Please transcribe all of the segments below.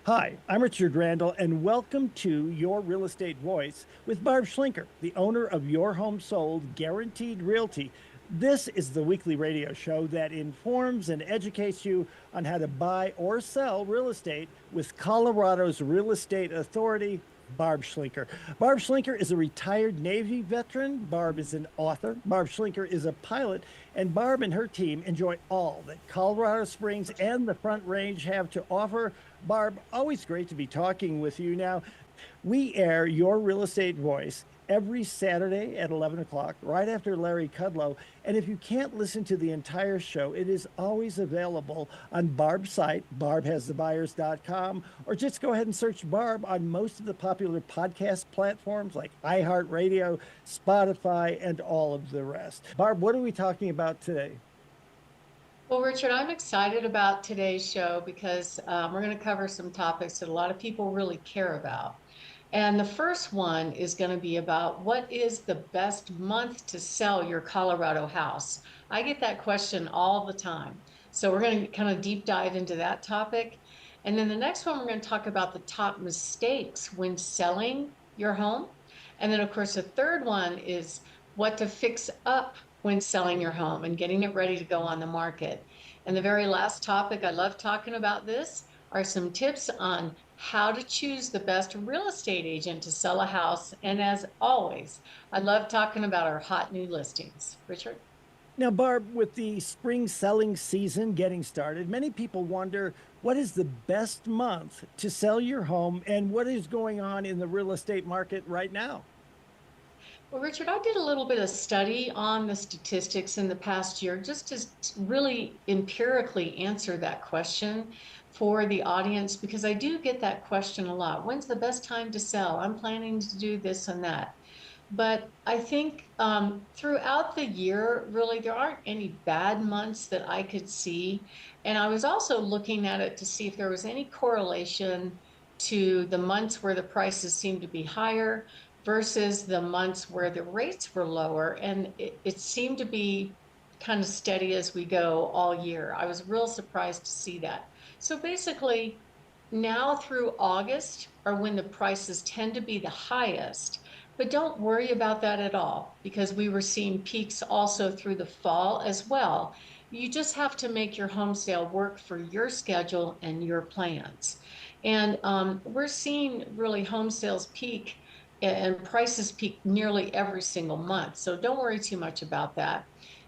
Hi, I'm Richard Randall, and welcome to Your Real Estate Voice with Barb Schlinker, the owner of Your Home Sold Guaranteed Realty. This is the weekly radio show that informs and educates you on how to buy or sell real estate with Colorado's Real Estate Authority, Barb Schlinker. Barb Schlinker is a retired Navy veteran. Barb is an author. Barb Schlinker is a pilot. And Barb and her team enjoy all that Colorado Springs and the Front Range have to offer. Barb, always great to be talking with you. Now, we air Your Real Estate Voice every Saturday at 11 o'clock, right after Larry Kudlow. And if you can't listen to the entire show, it is always available on Barb's site, barbhasthebuyers.com, or just go ahead and search Barb on most of the popular podcast platforms like iHeartRadio, Spotify, and all of the rest. Barb, what are we talking about today? Well, Richard, I'm excited about today's show because we're going to cover some topics that a lot of people really care about. And the first one is going to be about what is the best month to sell your Colorado house? I get that question all the time. So we're going to kind of deep dive into that topic. And then the next one, we're going to talk about the top mistakes when selling your home. And then, of course, the third one is what to fix up when selling your home and getting it ready to go on the market. And the very last topic, I love talking about this, are some tips on how to choose the best real estate agent to sell a house. And as always, I love talking about our hot new listings. Richard? Now, Barb, with the spring selling season getting started, many people wonder what is the best month to sell your home and what is going on in the real estate market right now. Well, Richard, I did a little bit of study on the statistics in the past year just to really empirically answer that question for the audience because I do get that question a lot. When's the best time to sell? I'm planning to do this and that. But I think throughout the year, really, there aren't any bad months that I could see. And I was also looking at it to see if there was any correlation to the months where the prices seemed to be higher versus the months where the rates were lower. And it seemed to be kind of steady as we go all year. I was real surprised to see that. So basically, now through August are when the prices tend to be the highest. But don't worry about that at all because we were seeing peaks also through the fall as well. You just have to make your home sale work for your schedule and your plans. And we're seeing really home sales peak and prices peak nearly every single month. So don't worry too much about that.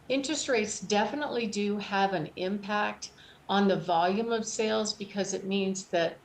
Interest rates definitely do have an impact on the volume of sales because it means that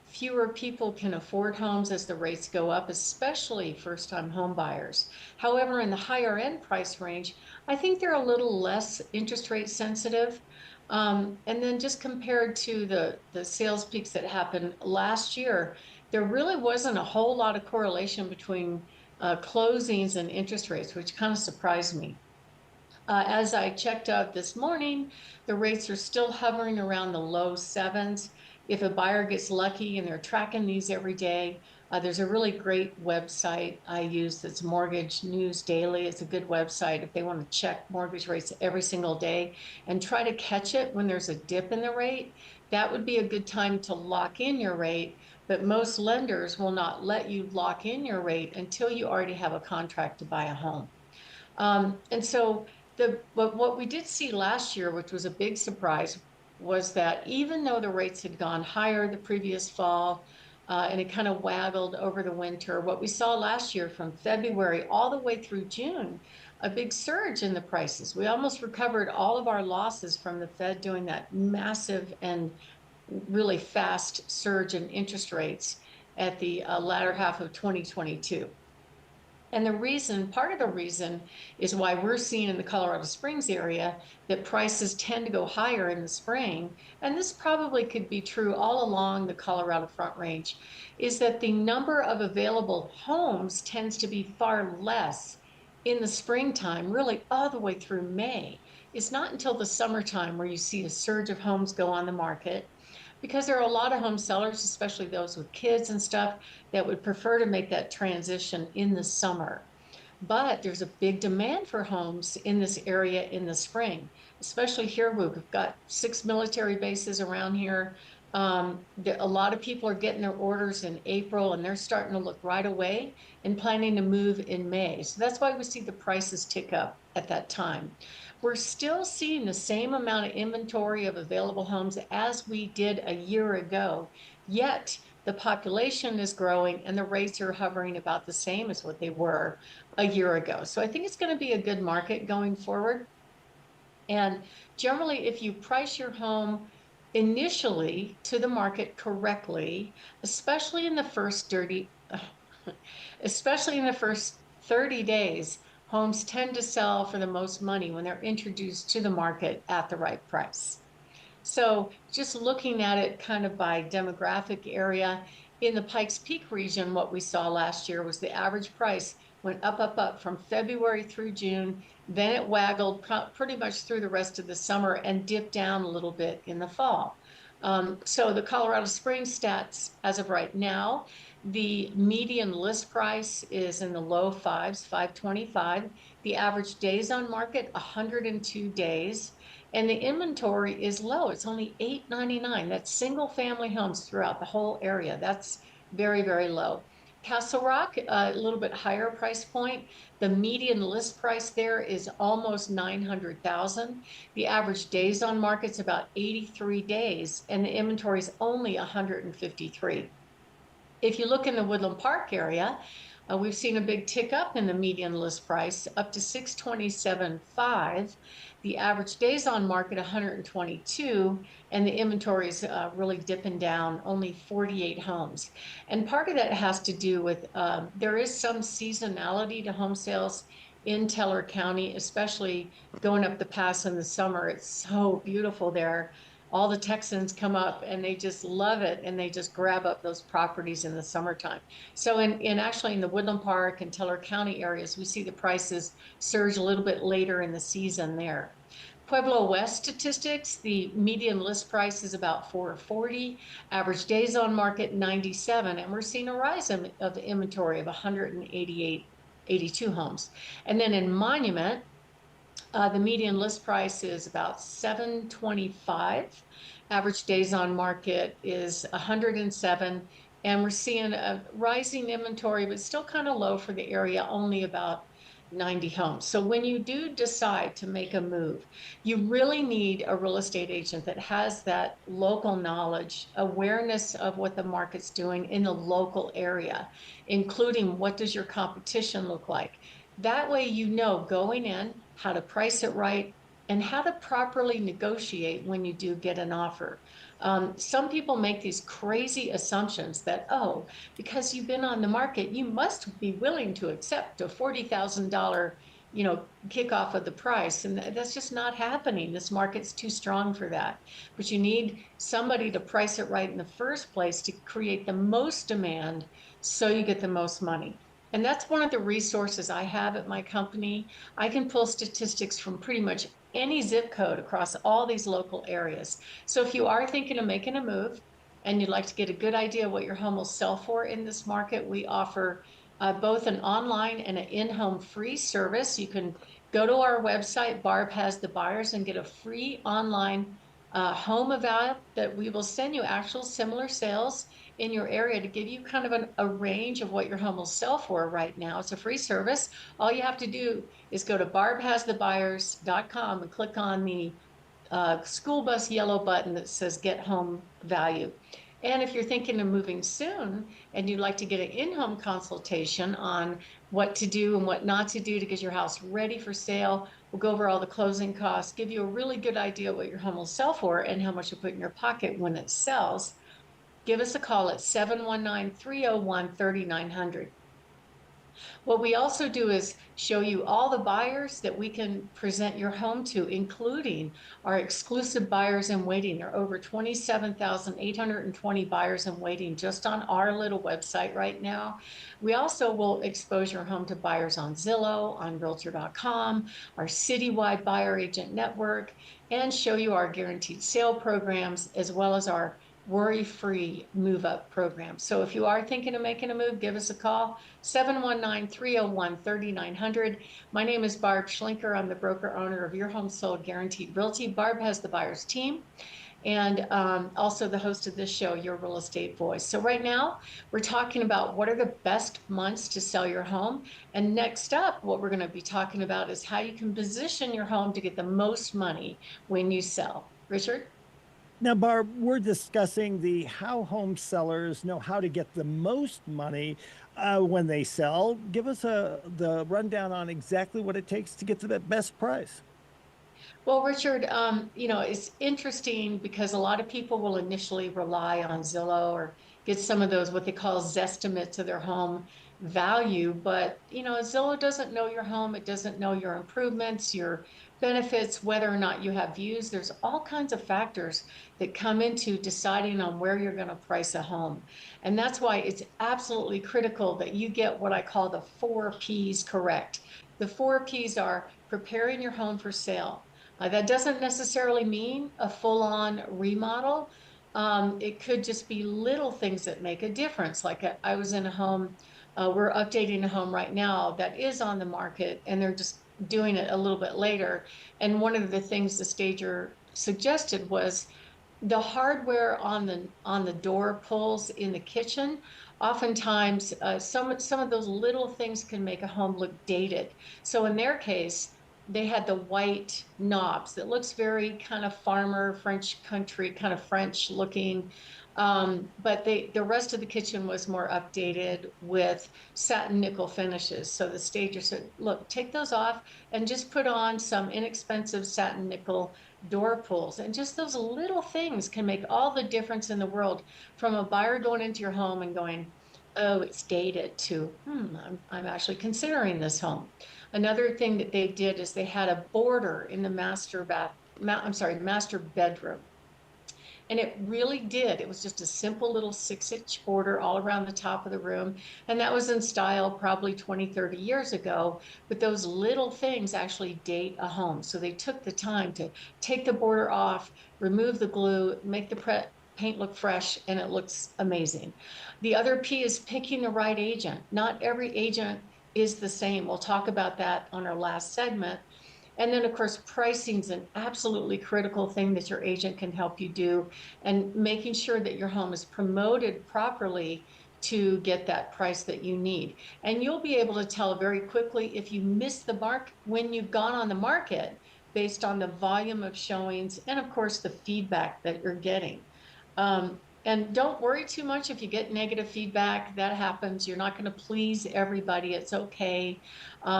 fewer people can afford homes as the rates go up, especially first-time home buyers. However, in the higher end price range, I think they're a little less interest rate sensitive. And then just compared to the sales peaks that happened last year, there really wasn't a whole lot of correlation between closings and interest rates, which kind of surprised me. As I checked out this morning, the rates are still hovering around the low sevens. If a buyer gets lucky and they're tracking these every day, there's a really great website I use that's Mortgage News Daily. It's a good website if they want to check mortgage rates every single day and try to catch it when there's a dip in the rate. That would be a good time to lock in your rate, but most lenders will not let you lock in your rate until you already have a contract to buy a home. And so what we did see last year, which was a big surprise, was that even though the rates had gone higher the previous fall, and it kind of waggled over the winter, what we saw last year from February all the way through June, a big surge in the prices. We almost recovered all of our losses from the Fed doing that massive and really fast surge in interest rates at the latter half of 2022. And the reason, part of the reason is why we're seeing in the Colorado Springs area that prices tend to go higher in the spring. And this probably could be true all along the Colorado Front Range, is that the number of available homes tends to be far less in the springtime, really all the way through May. It's not until the summertime where you see a surge of homes go on the market because there are a lot of home sellers, especially those with kids and stuff, that would prefer to make that transition in the summer. But there's a big demand for homes in this area in the spring, especially here. We've got 6 military bases around here. A lot of people are getting their orders in April and they're starting to look right away and planning to move in May. So that's why we see the prices tick up at that time. We're still seeing the same amount of inventory of available homes as we did a year ago, yet the population is growing and the rates are hovering about the same as what they were a year ago. So I think it's going to be a good market going forward. And generally, if you price your home initially to the market correctly, especially in the first dirty, especially in the first 30 days, homes tend to sell for the most money when they're introduced to the market at the right price. So just looking at it kind of by demographic area, in the Pikes Peak region, what we saw last year was the average price went up, up, up from February through June. Then it waggled pretty much through the rest of the summer and dipped down a little bit in the fall. So the Colorado Springs stats, as of right now, the median list price is in the low fives, 525. The average days on market, 102 days. And the inventory is low. It's only $899. That's single family homes throughout the whole area. That's very, very low. Castle Rock, a little bit higher price point. The median list price there is almost 900,000. The average days on market's about 83 days, and the inventory is only 153. If you look in the Woodland Park area, we've seen a big tick up in the median list price up to 627.5. The average days on market 122, and the inventory is really dipping down, only 48 homes. And part of that has to do with there is some seasonality to home sales in Teller County, especially going up the pass in the summer. It's so beautiful there. All the Texans come up and they just love it and they just grab up those properties in the summertime. So in actually in the Woodland Park and Teller County areas, we see the prices surge a little bit later in the season there. Pueblo West statistics, the median list price is about 440, average days on market 97, and we're seeing a rise of inventory of 188, 82 homes. And then in Monument, the median list price is about 725. Average days on market is 107. And we're seeing a rising inventory, but still kind of low for the area, only about 90 homes. So when you do decide to make a move, you really need a real estate agent that has that local knowledge, awareness of what the market's doing in the local area, including what does your competition look like. That way, you know going in how to price it right and how to properly negotiate when you do get an offer. Some people make these crazy assumptions that, oh, because you've been on the market, you must be willing to accept a $40,000, kickoff of the price. And that's just not happening. This market's too strong for that. But you need somebody to price it right in the first place to create the most demand so you get the most money. And that's one of the resources I have at my company. I can pull statistics from pretty much any zip code across all these local areas. So if you are thinking of making a move and you'd like to get a good idea what your home will sell for in this market, we offer both an online and an in-home free service. You can go to our website, Barb Has the Buyers, and get a free online home eval that we will send you actual similar sales in your area to give you kind of a range of what your home will sell for right now. It's a free service. All you have to do is go to barbhasthebuyers.com and click on the school bus yellow button that says get home value. And if you're thinking of moving soon and you'd like to get an in-home consultation on what to do and what not to do to get your house ready for sale, we'll go over all the closing costs, give you a really good idea what your home will sell for and how much you'll put in your pocket when it sells. Give us a call at 719-301-3900. What we also do is show you all the buyers that we can present your home to, including our exclusive buyers in waiting. There are over 27,820 buyers in waiting just on our little website right now. We also will expose your home to buyers on Zillow, on Realtor.com, our citywide buyer agent network, and show you our guaranteed sale programs, as well as our worry-free move-up program. So if you are thinking of making a move, give us a call, 719-301-3900. My name is Barb Schlinker. I'm the broker owner of Your Home Sold Guaranteed Realty. Barb has the buyer's team. and also the host of this show, Your Real Estate Voice. So right now, we're talking about what are the best months to sell your home. And next up, what we're going to be talking about is how you can position your home to get the most money when you sell. Richard? Now, Barb, we're discussing the how home sellers know how to get the most money when they sell. Give us the rundown on exactly what it takes to get to that best price. Well, Richard, it's interesting because a lot of people will initially rely on Zillow or get some of those what they call Zestimates of their home value. But, Zillow doesn't know your home. It doesn't know your improvements, your benefits, whether or not you have views. There's all kinds of factors that come into deciding on where you're going to price a home. And that's why it's absolutely critical that you get what I call the 4 Ps correct. The 4 Ps are preparing your home for sale. That doesn't necessarily mean a full-on remodel. It could just be little things that make a difference. Like I was in a home, we're updating a home right now that is on the market, and they're just doing it a little bit later. And one of the things the stager suggested was the hardware on the door pulls in the kitchen. Oftentimes, some of those little things can make a home look dated. So in their case, they had the white knobs that looks very kind of farmer French country, kind of French looking. But the rest of the kitchen was more updated with satin nickel finishes. So the stager said, look, take those off and just put on some inexpensive satin nickel door pulls. And just those little things can make all the difference in the world, from a buyer going into your home and going, oh, it's dated, to, I'm actually considering this home. Another thing that they did is they had a border in the master bedroom. And it really did. It was just a simple little 6-inch border all around the top of the room. And that was in style probably 20, 30 years ago. But those little things actually date a home. So they took the time to take the border off, remove the glue, make the paint look fresh, and it looks amazing. The other P is picking the right agent. Not every agent is the same. We'll talk about that on our last segment. And then, of course, pricing is an absolutely critical thing that your agent can help you do, and making sure that your home is promoted properly to get that price that you need. And you'll be able to tell very quickly if you miss the mark when you've gone on the market, based on the volume of showings and, of course, the feedback that you're getting. And don't worry too much if you get negative feedback. That happens. You're not going to please everybody. It's okay.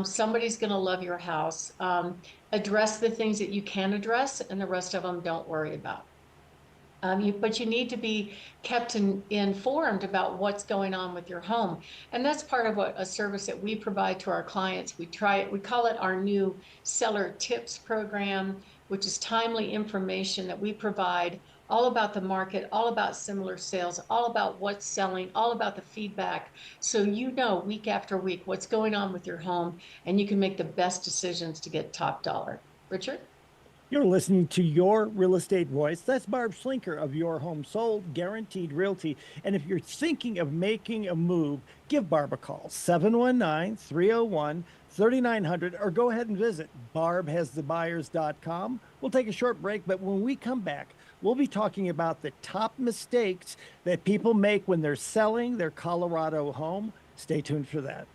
Somebody's going to love your house. Address the things that you can address, and the rest of them don't worry about. But you need to be kept informed about what's going on with your home. And that's part of what a service that we provide to our clients. We call it our new seller tips program, which is timely information that we provide all about the market, all about similar sales, all about what's selling, all about the feedback. So you know week after week what's going on with your home, and you can make the best decisions to get top dollar. Richard? You're listening to Your Real Estate Voice. That's Barb Schlinker of Your Home Sold, Guaranteed Realty. And if you're thinking of making a move, give Barb a call, 719-301-3900, or go ahead and visit barbhasthebuyers.com. We'll take a short break, but when we come back, we'll be talking about the top mistakes that people make when they're selling their Colorado home. Stay tuned for that.